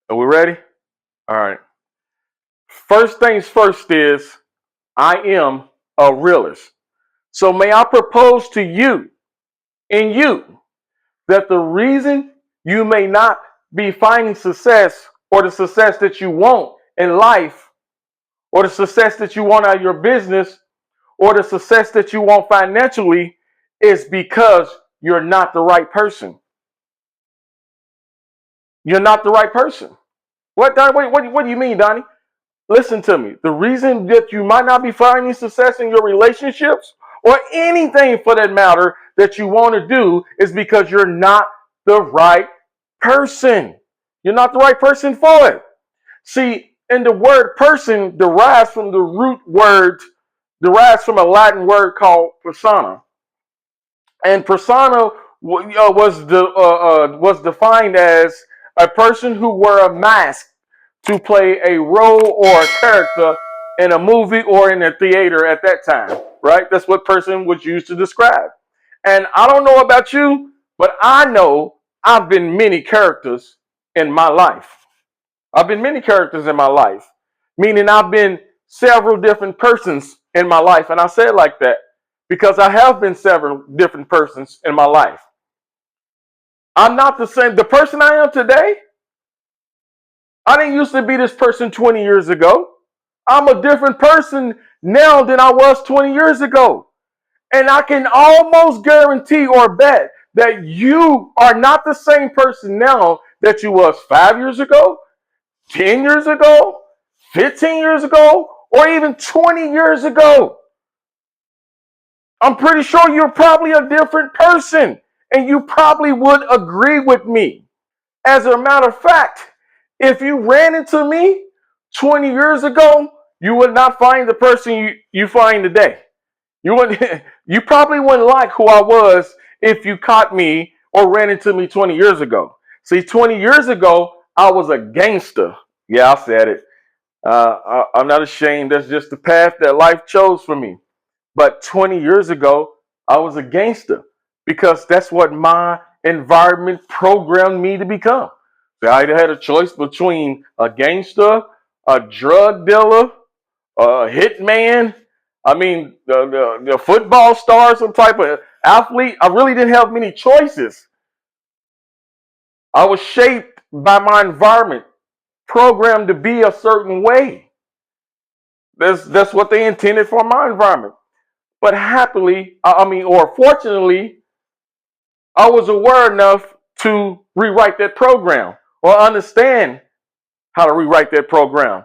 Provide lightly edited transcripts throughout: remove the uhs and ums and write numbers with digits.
Are we ready? All right. First things first is I am a realist. So may I propose to you and you that the reason you may not be finding success or the success that you want in life or the success that you want out of your business or the success that you want financially is because you're not the right person. You're not the right person. What, Donnie? What do you mean, Donnie? Listen to me. The reason that you might not be finding success in your relationships or anything for that matter that you want to do is because you're not the right person. You're not the right person for it. See, and the word person derives from the root word, derives from a Latin word called persona. And persona was defined as a person who wore a mask to play a role or a character in a movie or in a theater at that time, right? That's what person was used to describe. And I don't know about you, but I know I've been many characters in my life. I've been many characters in my life, meaning I've been several different persons in my life. And I say it like that because I have been several different persons in my life. I'm not the same. The person I am today, I didn't used to be this person 20 years ago. I'm a different person now than I was 20 years ago. And I can almost guarantee or bet that you are not the same person now that you was 5 years ago, 10 years ago, 15 years ago, or even 20 years ago. I'm pretty sure you're probably a different person, and you probably would agree with me. As a matter of fact, if you ran into me 20 years ago, you would not find the person you find today. You would you probably wouldn't like who I was if you caught me or ran into me 20 years ago. See, 20 years ago, I was a gangster. Yeah, I said it. I'm not ashamed. That's just the path that life chose for me. But 20 years ago, I was a gangster because that's what my environment programmed me to become. So I either had a choice between a gangster, a drug dealer, a hitman. I mean, the football star, some type of athlete. I really didn't have many choices. I was shaped by my environment, programmed to be a certain way. That's what they intended for my environment. But happily, or fortunately, I was aware enough to rewrite that program or understand how to rewrite that program.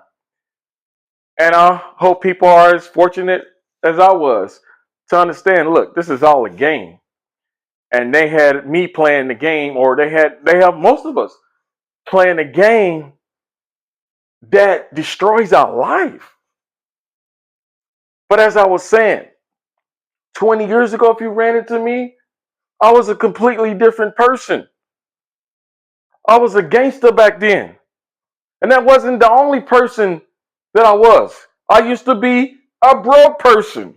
And I hope people are as fortunate as I was to understand, look, this is all a game. And they had me playing the game, or they have most of us playing a game that destroys our life. But as I was saying, 20 years ago, if you ran into me, I was a completely different person. I was a gangster back then. And that wasn't the only person that I was. I used to be a broke person.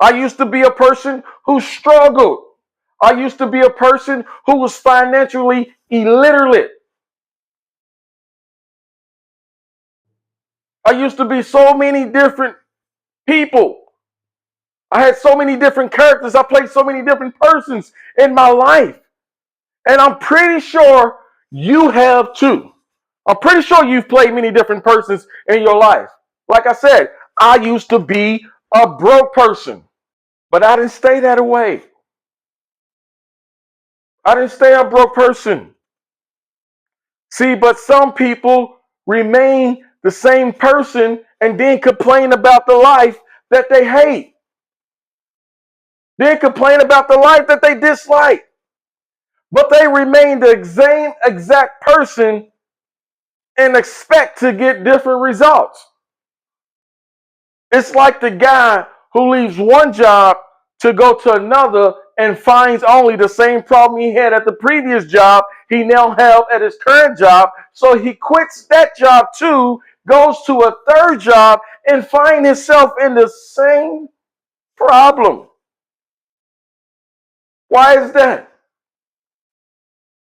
I used to be a person who struggled. I used to be a person who was financially illiterate. I used to be so many different people. I had so many different characters. I played so many different persons in my life. And I'm pretty sure you have too. I'm pretty sure you've played many different persons in your life. Like I said, I used to be a broke person, but I didn't stay that way. I didn't stay a broke person. See, but some people remain the same person and then complain about the life that they hate. Then complain about the life that they dislike. But they remain the same exact person and expect to get different results. It's like the guy who leaves one job to go to another and finds only the same problem he had at the previous job he now have at his current job. So he quits that job too, goes to a third job, and finds himself in the same problem. Why is that?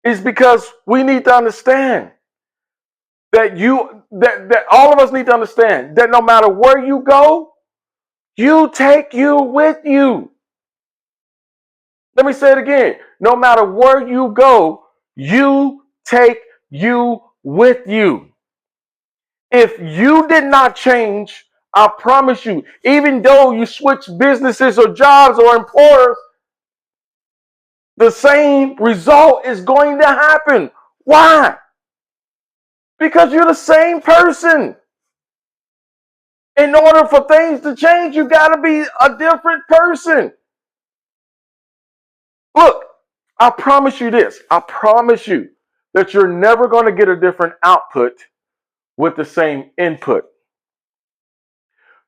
It's because we need to understand that all of us need to understand that no matter where you go, you take you with you. Let me say it again. No matter where you go, you take you with you. If you did not change, I promise you, even though you switch businesses or jobs or employers, the same result is going to happen. Why? Because you're the same person. In order for things to change, you got to be a different person. Look, I promise you this. I promise you that you're never going to get a different output with the same input.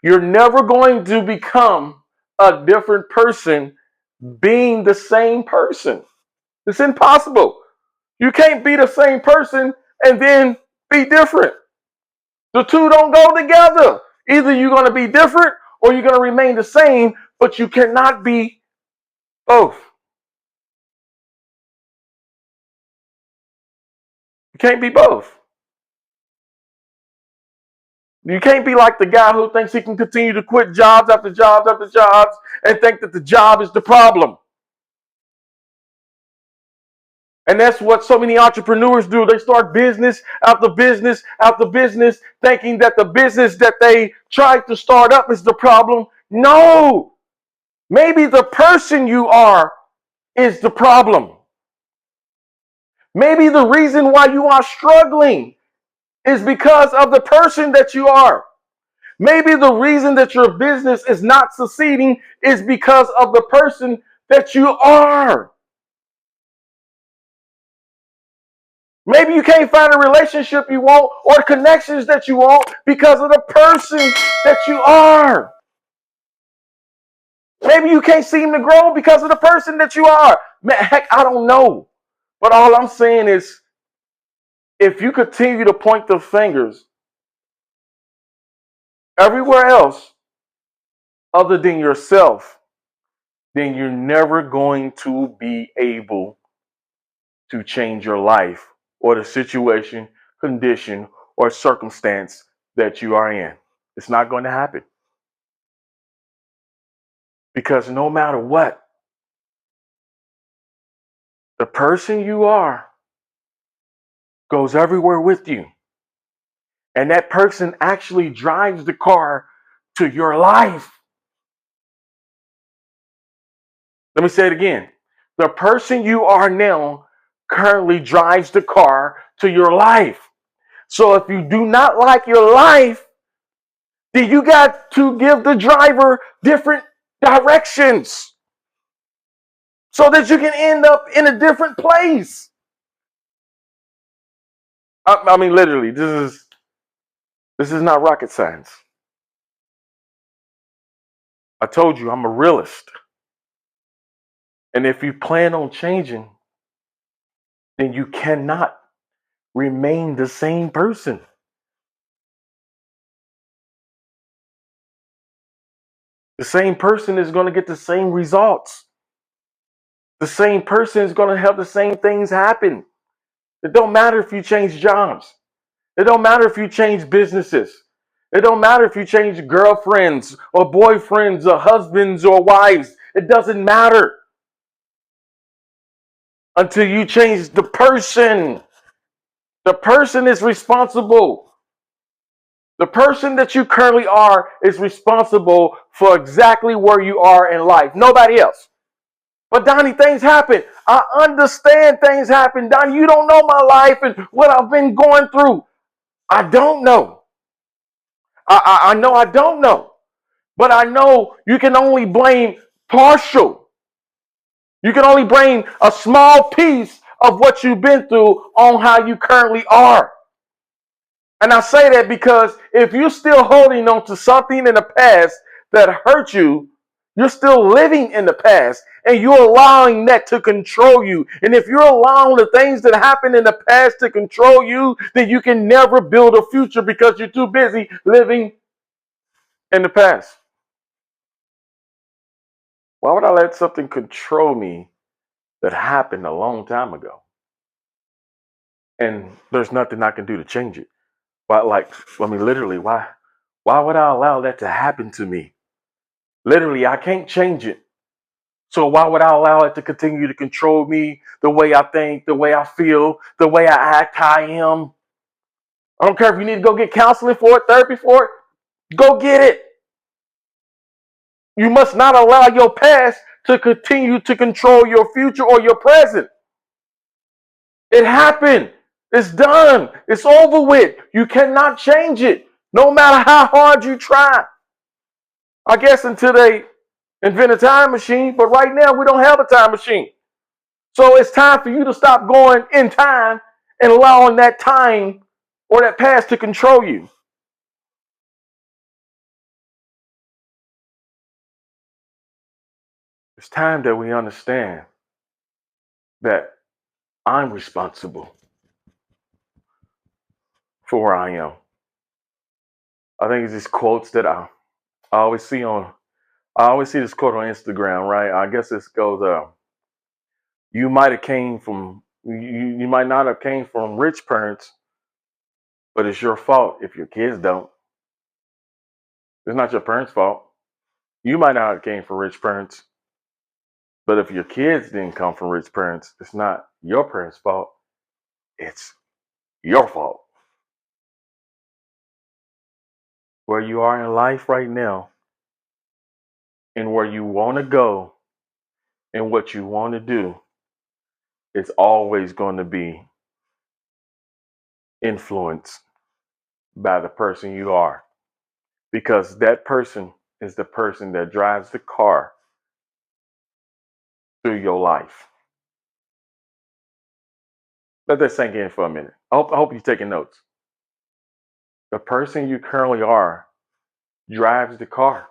You're never going to become a different person being the same person. It's impossible. You can't be the same person and then be different. The two don't go together. Either you're going to be different or you're going to remain the same, but you cannot be both. You can't be both. You can't be like the guy who thinks he can continue to quit jobs after jobs after jobs and think that the job is the problem. And that's what so many entrepreneurs do. They start business after business after business, thinking that the business that they tried to start up is the problem. No, maybe the person you are is the problem. Maybe the reason why you are struggling is because of the person that you are. Maybe the reason that your business is not succeeding is because of the person that you are. Maybe you can't find a relationship you want or connections that you want because of the person that you are. Maybe you can't seem to grow because of the person that you are. Man, heck, I don't know. But all I'm saying is, if you continue to point the fingers everywhere else other than yourself, then you're never going to be able to change your life or the situation, condition, or circumstance that you are in. It's not going to happen. Because no matter what, the person you are goes everywhere with you. And that person actually drives the car to your life. Let me say it again. The person you are now currently drives the car to your life. So if you do not like your life, then you got to give the driver different directions so that you can end up in a different place. I mean, literally, this is not rocket science. I told you I'm a realist. And if you plan on changing, then you cannot remain the same person. The same person is going to get the same results. The same person is going to have the same things happen. It don't matter if you change jobs. It don't matter if you change businesses. It don't matter if you change girlfriends or boyfriends or husbands or wives. It doesn't matter until you change the person. The person is responsible. The person that you currently are is responsible for exactly where you are in life. Nobody else. But Donnie, things happen. I understand things happen. Donnie, you don't know my life and what I've been going through. I don't know. I know I don't know. But I know you can only blame partial. You can only blame a small piece of what you've been through on how you currently are. And I say that because if you're still holding on to something in the past that hurt you, you're still living in the past and you're allowing that to control you. And if you're allowing the things that happened in the past to control you, then you can never build a future because you're too busy living in the past. Why would I let something control me that happened a long time ago? And there's nothing I can do to change it. Why, like, I mean, literally, why would I allow that to happen to me? Literally, I can't change it. So why would I allow it to continue to control me, the way I think, the way I feel, the way I act, how I am? I don't care if you need to go get counseling for it, therapy for it. Go get it. You must not allow your past to continue to control your future or your present. It happened. It's done. It's over with. You cannot change it, no matter how hard you try. I guess until they invent a time machine, but right now we don't have a time machine. So it's time for you to stop going in time and allowing that time or that past to control you. It's time that we understand that I'm responsible for where I am. I think it's these quotes that I always see on, I always see this quote on Instagram, right? I guess this goes, you might have came from, you might not have came from rich parents, but it's your fault if your kids don't. It's not your parents' fault. You might not have came from rich parents, but if your kids didn't come from rich parents, it's not your parents' fault. It's your fault. Where you are in life right now and where you want to go and what you want to do, it's always going to be influenced by the person you are. Because that person is the person that drives the car through your life. Let that sink in for a minute. I hope you're taking notes. The person you currently are drives the car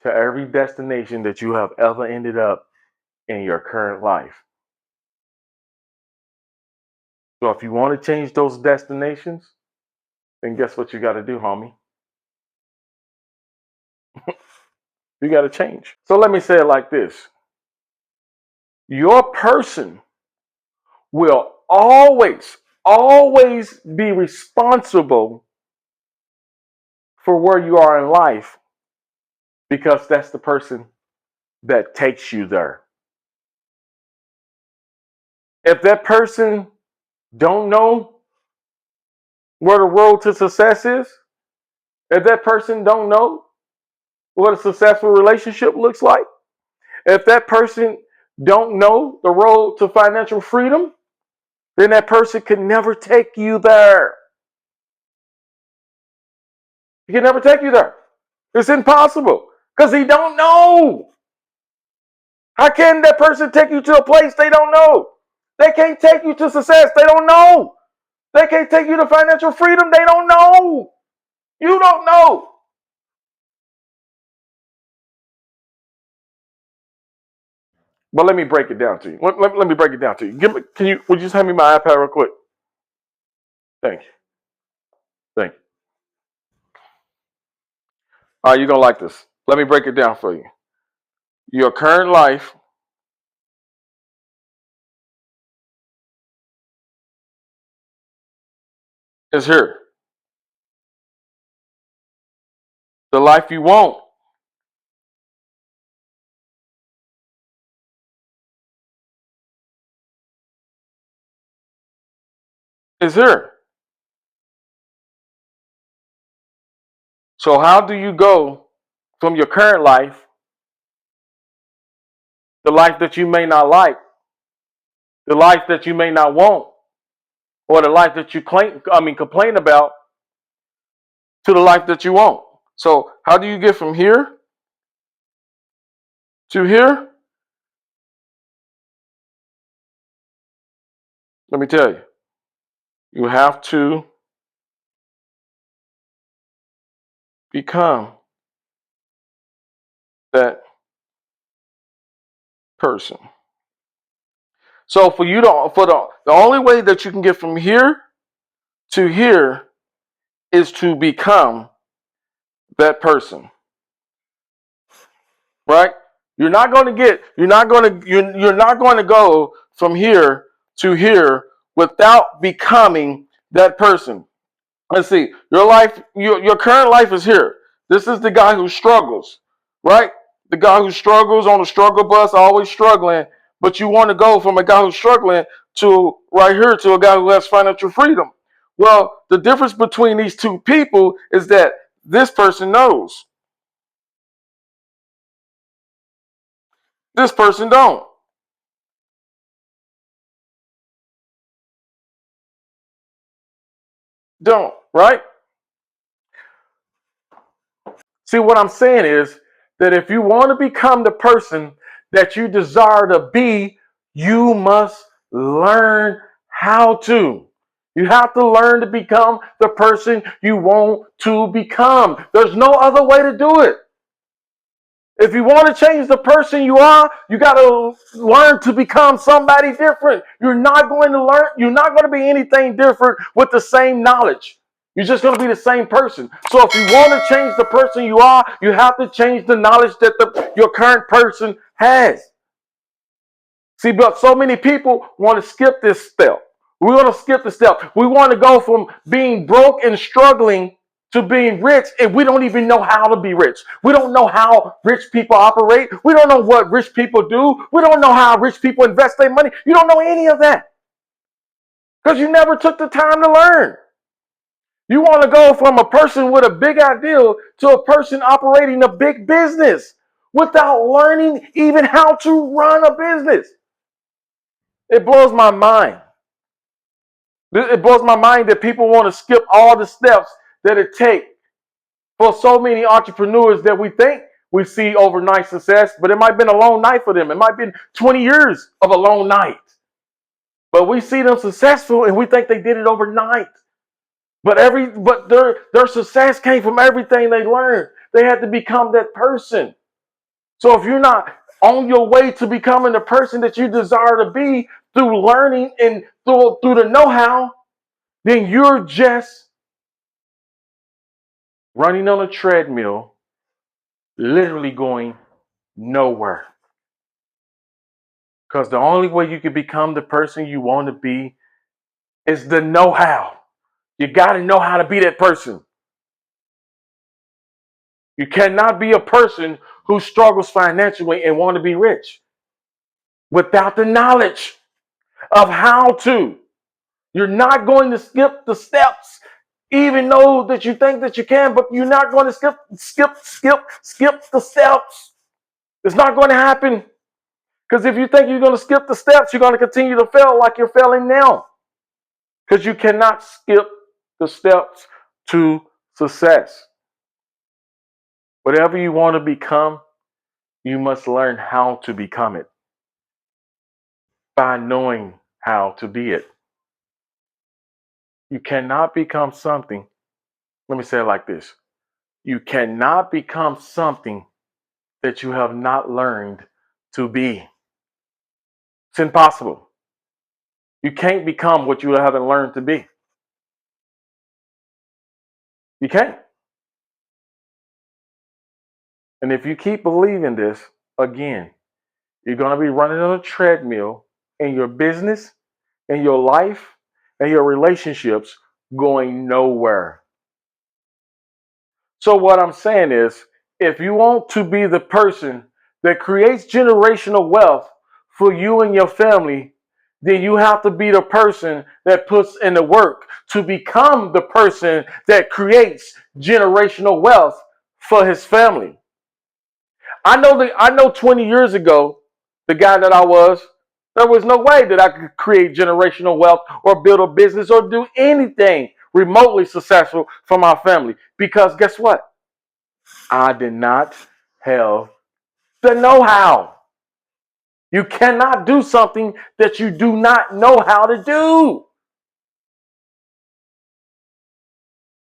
to every destination that you have ever ended up in your current life. So if you want to change those destinations, then guess what you got to do, homie? You got to change. So let me say it like this. Your person will always be responsible for where you are in life because that's the person that takes you there. If that person don't know where the road to success is, if that person don't know what a successful relationship looks like, if that person don't know the road to financial freedom, then that person can never take you there. He can never take you there. It's impossible because he don't know. How can that person take you to a place they don't know? They can't take you to success. They don't know. They can't take you to financial freedom. They don't know. You don't know. But let me break it down to you. Let me break it down to you. Would you just hand me my iPad real quick? Thank you. Thank you. All right, you're going to like this. Let me break it down for you. Your current life is here. The life you want is here. So how do you go from your current life, the life that you may not like, the life that you may not want, or the life that you complain about, to the life that you want? So how do you get from here to here? Let me tell you. You have to become that person. So the only way that you can get from here to here is to become that person. Right? You're not going to go from here to here without becoming that person. Let's see. Your life, your current life is here. This is the guy who struggles, right? The guy who struggles on the struggle bus, always struggling. But you want to go from a guy who's struggling to right here to a guy who has financial freedom. Well, the difference between these two people is that this person knows. This person don't. Don't, right? See, what I'm saying is that if you want to become the person that you desire to be, you must learn how to. You have to learn to become the person you want to become. There's no other way to do it. If you want to change the person you are, you got to learn to become somebody different. You're not going to be anything different with the same knowledge. You're just going to be the same person. So if you want to change the person you are, you have to change the knowledge that your current person has. See, but so many people want to skip this step. We want to skip the step. We want to go from being broke and struggling to being rich, and we don't even know how to be rich. We don't know how rich people operate. We don't know what rich people do. We don't know how rich people invest their money. You don't know any of that because you never took the time to learn. You want to go from a person with a big ideal to a person operating a big business without learning even how to run a business. It blows my mind. It blows my mind that people want to skip all the steps that it takes for so many entrepreneurs that we think we see overnight success, but it might have been a long night for them. It might have been 20 years of a long night. But we see them successful and we think they did it overnight. But their success came from everything they learned. They had to become that person. So if you're not on your way to becoming the person that you desire to be through learning and through the know-how, then you're just running on a treadmill, literally going nowhere. Because the only way you can become the person you want to be is the know-how. You got to know how to be that person. You cannot be a person who struggles financially and want to be rich without the knowledge of how to. You're not going to skip the steps, even though that you think that you can, but you're not going to skip the steps. It's not going to happen. Because if you think you're going to skip the steps, you're going to continue to fail like you're failing now. Because you cannot skip the steps to success. Whatever you want to become, you must learn how to become it by knowing how to be it. You cannot become something. Let me say it like this. You cannot become something that you have not learned to be. It's impossible. You can't become what you haven't learned to be. You can't. And if you keep believing this, again, you're going to be running on a treadmill in your business, in your life, and your relationships going nowhere. So, what I'm saying is, if you want to be the person that creates generational wealth for you and your family, then you have to be the person that puts in the work to become the person that creates generational wealth for his family. I know 20 years ago, the guy that I was, there was no way that I could create generational wealth or build a business or do anything remotely successful for my family. Because guess what? I did not have the know-how. You cannot do something that you do not know how to do.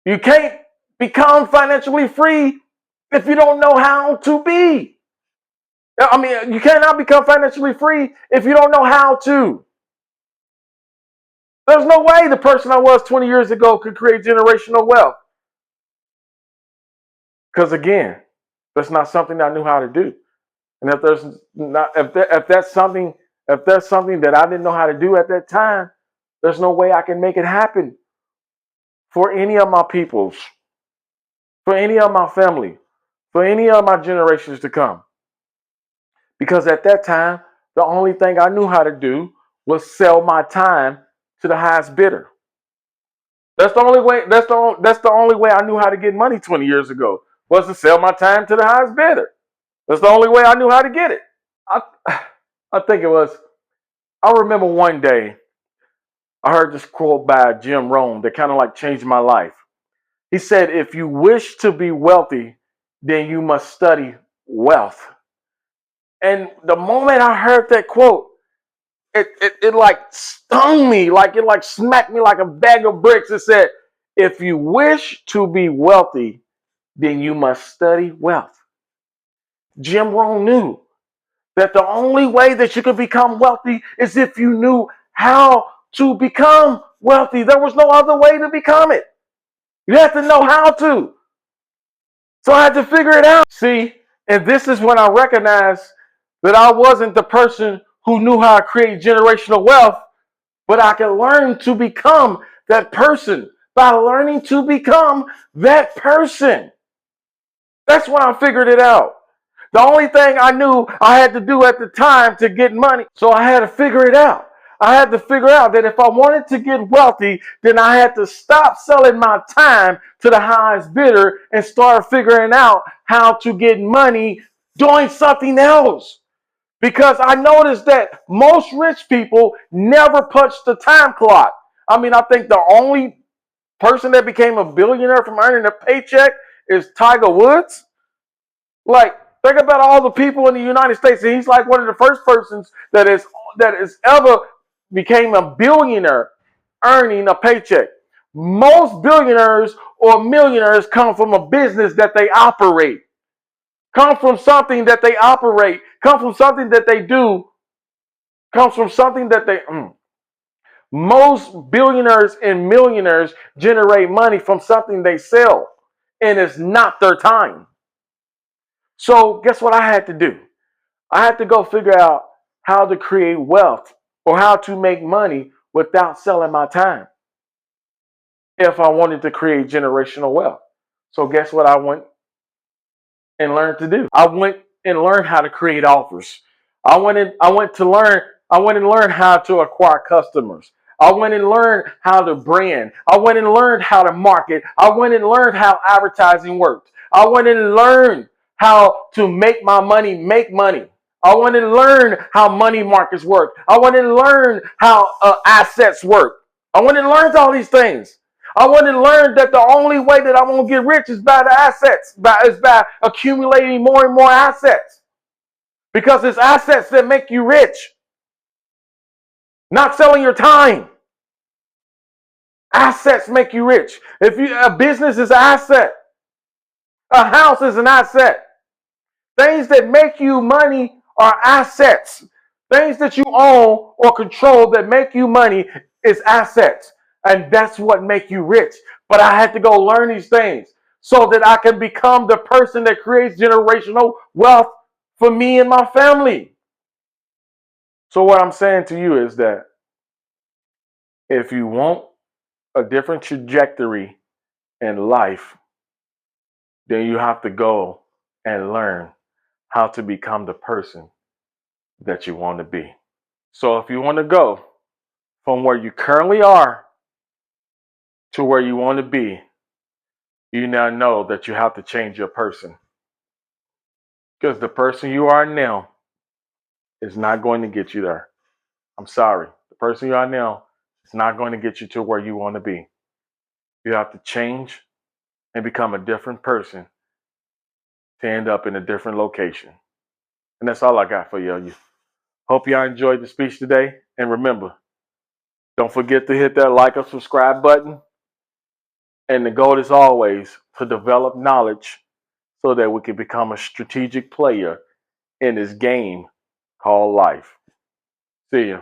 You can't become financially free if you don't know how to be. I mean, you cannot become financially free if you don't know how to. There's no way the person I was 20 years ago could create generational wealth. Because again, that's not something I knew how to do. And if there's something that I didn't know how to do at that time, there's no way I can make it happen for any of my peoples, for any of my family, for any of my generations to come. Because at that time, the only thing I knew how to do was sell my time to the highest bidder. That's the only way. That's the only way I knew how to get money 20 years ago, was to sell my time to the highest bidder. That's the only way I knew how to get it. I I think it was. I remember one day I heard this quote by Jim Rohn that kind of like changed my life. He said, "If you wish to be wealthy, then you must study wealth." And the moment I heard that quote, it like stung me, like it like smacked me like a bag of bricks. It said, "If you wish to be wealthy, then you must study wealth." Jim Rohn knew that the only way that you could become wealthy is if you knew how to become wealthy. There was no other way to become it. You have to know how to. So I had to figure it out. See, and this is when I recognized that I wasn't the person who knew how to create generational wealth, but I could learn to become that person by learning to become that person. That's when I figured it out. The only thing I knew I had to do at the time to get money, so I had to figure it out. I had to figure out that if I wanted to get wealthy, then I had to stop selling my time to the highest bidder and start figuring out how to get money doing something else. Because I noticed that most rich people never punch the time clock. I mean, I think the only person that became a billionaire from earning a paycheck is Tiger Woods. Like, think about all the people in the United States. And he's like one of the first persons that is ever became a billionaire earning a paycheck. Most billionaires or millionaires come from a business that they operate, come from something that they operate, come from something that they do, comes from something that they. Most billionaires and millionaires generate money from something they sell, and it's not their time. So, guess what I had to do? I had to go figure out how to create wealth or how to make money without selling my time if I wanted to create generational wealth. So, guess what I went and learned to do? I went and learned how to create offers. I went and learned how to acquire customers. I went and learned how to brand. I went and learned how to market. I went and learned how advertising worked. I went and learned how to make my money make money. I went and learned how money markets work. I went and learned how assets work. I went and learned all these things. I went and learned that the only way that I'm going to get rich is by the assets, is by accumulating more and more assets. Because it's assets that make you rich, not selling your time. Assets make you rich. If a business is an asset, a house is an asset. Things that make you money are assets. Things that you own or control that make you money is assets. And that's what make you rich. But I had to go learn these things so that I can become the person that creates generational wealth for me and my family. So what I'm saying to you is that if you want a different trajectory in life, then you have to go and learn how to become the person that you want to be. So if you want to go from where you currently are to where you want to be, you now know that you have to change your person. Because the person you are now is not going to get you there. I'm sorry. The person you are now is not going to get you to where you want to be. You have to change and become a different person to end up in a different location. And that's all I got for you. Hope y'all enjoyed the speech today. And remember, don't forget to hit that like or subscribe button. And the goal is always to develop knowledge so that we can become a strategic player in this game called life. See ya.